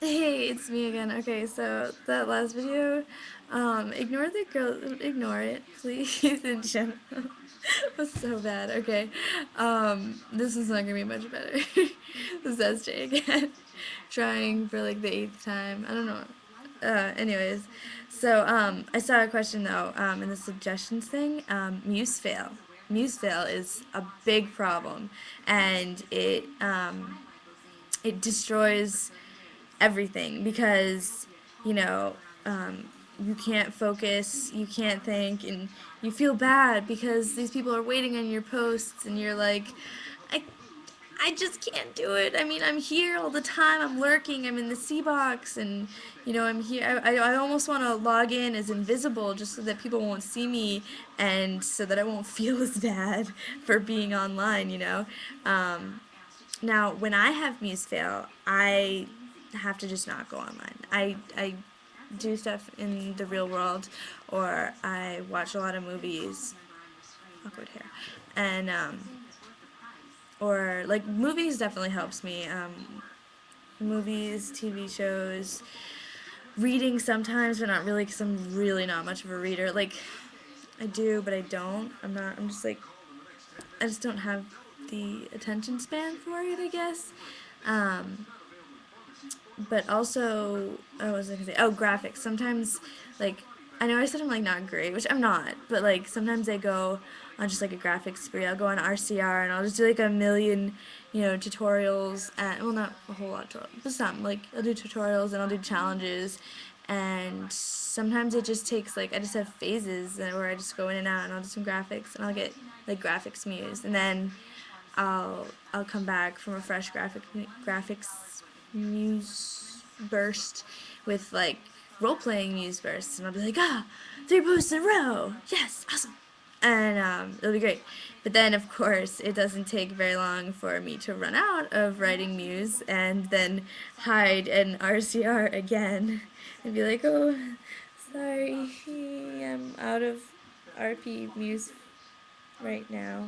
Hey, it's me again. Okay, so that last video, ignore the girl, ignore it, please, in general. It was so bad. Okay, this is not gonna be much better. This is SJ again, trying for like the eighth time. I don't know. Anyways, so I saw a question though, in the suggestions thing. Muse fail. Muse fail is a big problem, and it destroys everything because you know you can't focus, you can't think, and you feel bad because these people are waiting on your posts, and you're like, I I just can't do it. I mean, I'm here all the time. I'm lurking. I'm in the C box, and I'm here. I almost want to log in as invisible just so that people won't see me, and so that I won't feel as bad for being online. Now, when I have muse fail, I have to just not go online. I do stuff in the real world, or I watch a lot of movies. Awkward hair, and or like movies definitely helps me. Movies, TV shows, reading sometimes, but not really, because I'm really not much of a reader. Like I do, but I don't. I'm not. I'm just like I just don't have the attention span for it, I guess. Um, but also, I was gonna say, oh, graphics. Sometimes, like, I know I said I'm like not great, which I'm not, but like sometimes I go on just like a graphics spree. I'll go on RCR and I'll just do like a million, tutorials. And, well, not a whole lot, but some. Like, I'll do tutorials and I'll do challenges, and sometimes it just takes like I just have phases where I just go in and out, and I'll do some graphics, and I'll get like graphics muse, and then I'll come back from a fresh graphics muse burst with like role playing muse bursts, and I'll be like, three posts in a row, yes, awesome, and it'll be great. But then, of course, it doesn't take very long for me to run out of writing muse, and then hide an RCR again, and be like, oh, sorry, I'm out of RP muse right now.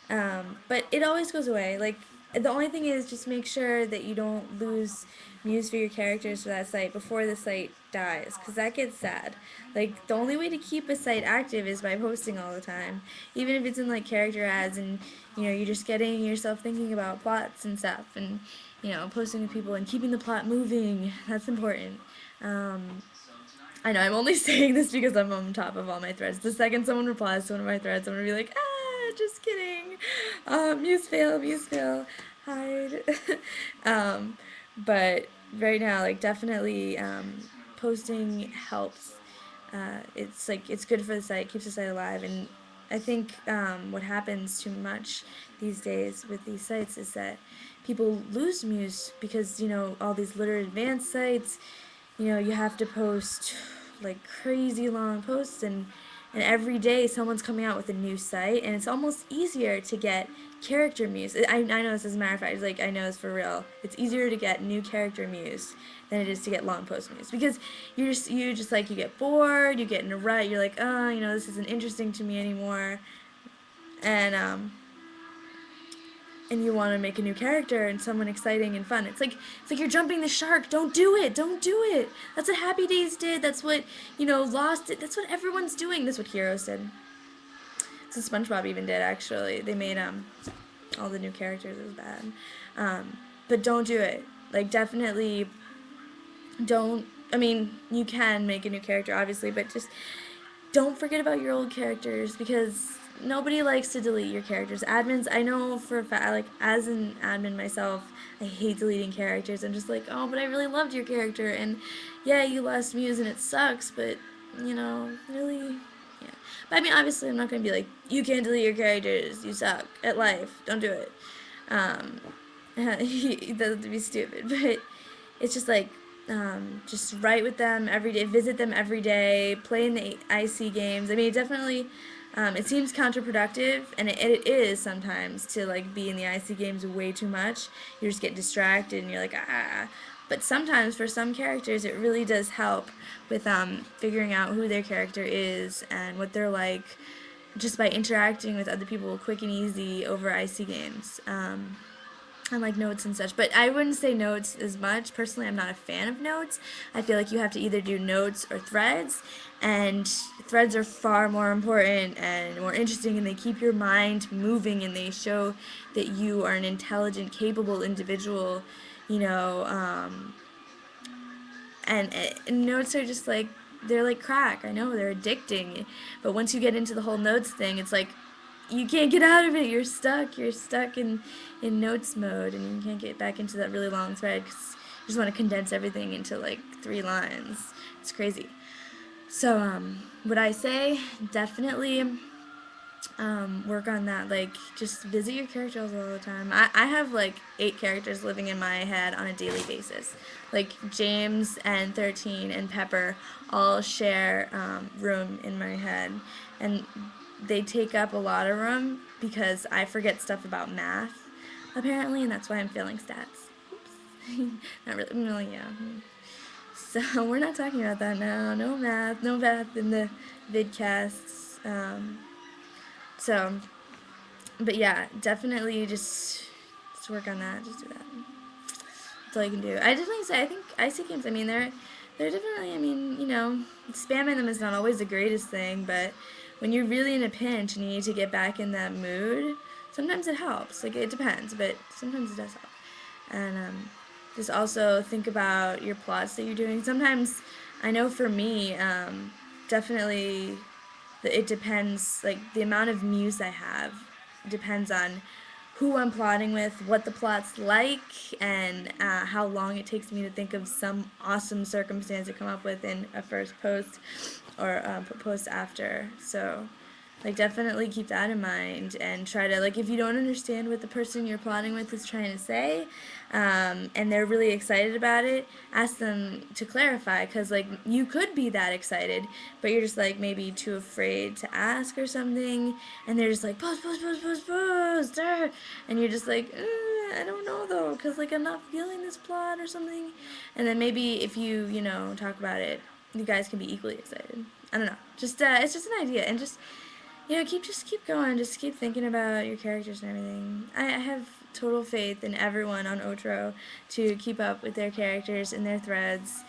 But it always goes away. Like, the only thing is just make sure that you don't lose muse for your characters for that site before the site dies, because that gets sad. Like, the only way to keep a site active is by posting all the time, even if it's in like character ads, and you're just getting yourself thinking about plots and stuff, and posting with people and keeping the plot moving. That's important. Um, I know I'm only saying this because I'm on top of all my threads. The second someone replies to one of my threads, I'm gonna be like, just kidding. Muse fail, hide. um, but right now, like, definitely posting helps. It's like it's good for the site, keeps the site alive, and I think what happens too much these days with these sites is that people lose muse because all these literate advanced sites, you have to post like crazy long posts, and every day someone's coming out with a new site, and it's almost easier to get character muse. I know this as a matter of fact, it's like, I know this for real. It's easier to get new character muse than it is to get long post muse, because you just like, you get bored, you get in a rut, you're like, oh, this isn't interesting to me anymore, and and you want to make a new character and someone exciting and fun. It's like you're jumping the shark. Don't do it. Don't do it. That's what Happy Days did. That's what Lost did. That's what everyone's doing. That's what Heroes did. So SpongeBob even did, actually. They made all the new characters. It was bad. But don't do it. Like, definitely don't. I mean, you can make a new character, obviously, but just don't forget about your old characters, because nobody likes to delete your characters. Admins, I know for a fact, like, as an admin myself, I hate deleting characters. I'm just like, oh, but I really loved your character, and yeah, you lost Muse and it sucks, but really, yeah. But I mean, obviously, I'm not gonna be like, you can't delete your characters, you suck at life, don't do it. Um, that would be stupid, but it's just like, just write with them every day, visit them every day, play in the IC games. I mean, it definitely, it seems counterproductive, and it is sometimes, to like be in the IC games way too much. You just get distracted, and you're like, ah. But sometimes for some characters, it really does help with figuring out who their character is and what they're like, just by interacting with other people quick and easy over IC games. and like notes and such. But I wouldn't say notes as much. Personally, I'm not a fan of notes. I feel like you have to either do notes or threads, and threads are far more important and more interesting, and they keep your mind moving, and they show that you are an intelligent, capable individual, you know. And notes are just like, they're like crack. I know they're addicting, but once you get into the whole notes thing, it's like you can't get out of it. You're stuck. You're stuck in notes mode, and you can't get back into that really long thread because you just want to condense everything into like 3 lines. It's crazy. So, would I say definitely work on that? Like, just visit your characters all the time. I have like 8 characters living in my head on a daily basis. Like, James and 13 and Pepper all share room in my head. And they take up a lot of room because I forget stuff about math, apparently, and that's why I'm failing stats. Oops. Not really. Well, yeah. So, we're not talking about that now. No math. No math in the vidcasts. So, but yeah, definitely just work on that. Just do that. That's all you can do. I definitely say I think IC games. I mean, they're definitely. I mean, spamming them is not always the greatest thing, but when you're really in a pinch and you need to get back in that mood, sometimes it helps. Like, it depends, but sometimes it does help. And just also think about your plots that you're doing. Sometimes, I know for me, definitely it depends, like the amount of muse I have depends on who I'm plotting with, what the plot's like, and how long it takes me to think of some awesome circumstance to come up with in a first post or post after. So, like, definitely keep that in mind and try to, like, if you don't understand what the person you're plotting with is trying to say, and they're really excited about it, ask them to clarify, because, like, you could be that excited, but you're just, like, maybe too afraid to ask or something, and they're just like, post, post, post, post, post, and you're just like, I don't know, though, because, like, I'm not feeling this plot or something, and then maybe if you talk about it, you guys can be equally excited. I don't know. Just it's just an idea, and just keep going. Just keep thinking about your characters and everything. I have total faith in everyone on Otro to keep up with their characters and their threads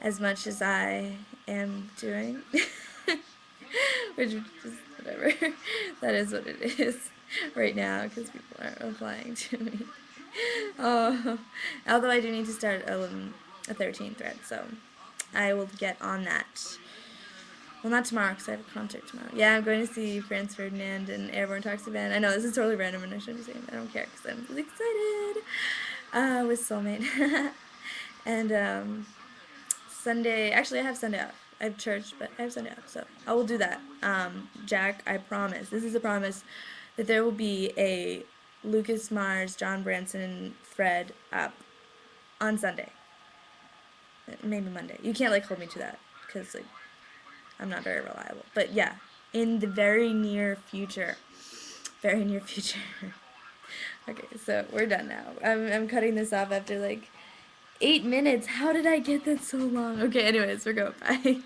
as much as I am doing. Which is whatever. That is what it is right now because people aren't replying to me. Oh, although I do need to start a 13 thread, so I will get on that. Well, not tomorrow because I have a concert tomorrow. Yeah, I'm going to see Franz Ferdinand and Airborne Toxic Band. I know this is totally random and I shouldn't be saying it. I don't care because I'm really excited with Soulmate. And Sunday, actually I have Sunday off. I have church, but I have Sunday off, so I will do that. Jack, I promise, this is a promise, that there will be a Lucas Mars, John Branson thread up on Sunday. Maybe Monday. You can't, like, hold me to that because, like, I'm not very reliable. But yeah, in the very near future. Very near future. Okay, so we're done now. I'm cutting this off after like 8 minutes. How did I get that so long? Okay, anyways, we're going. Bye.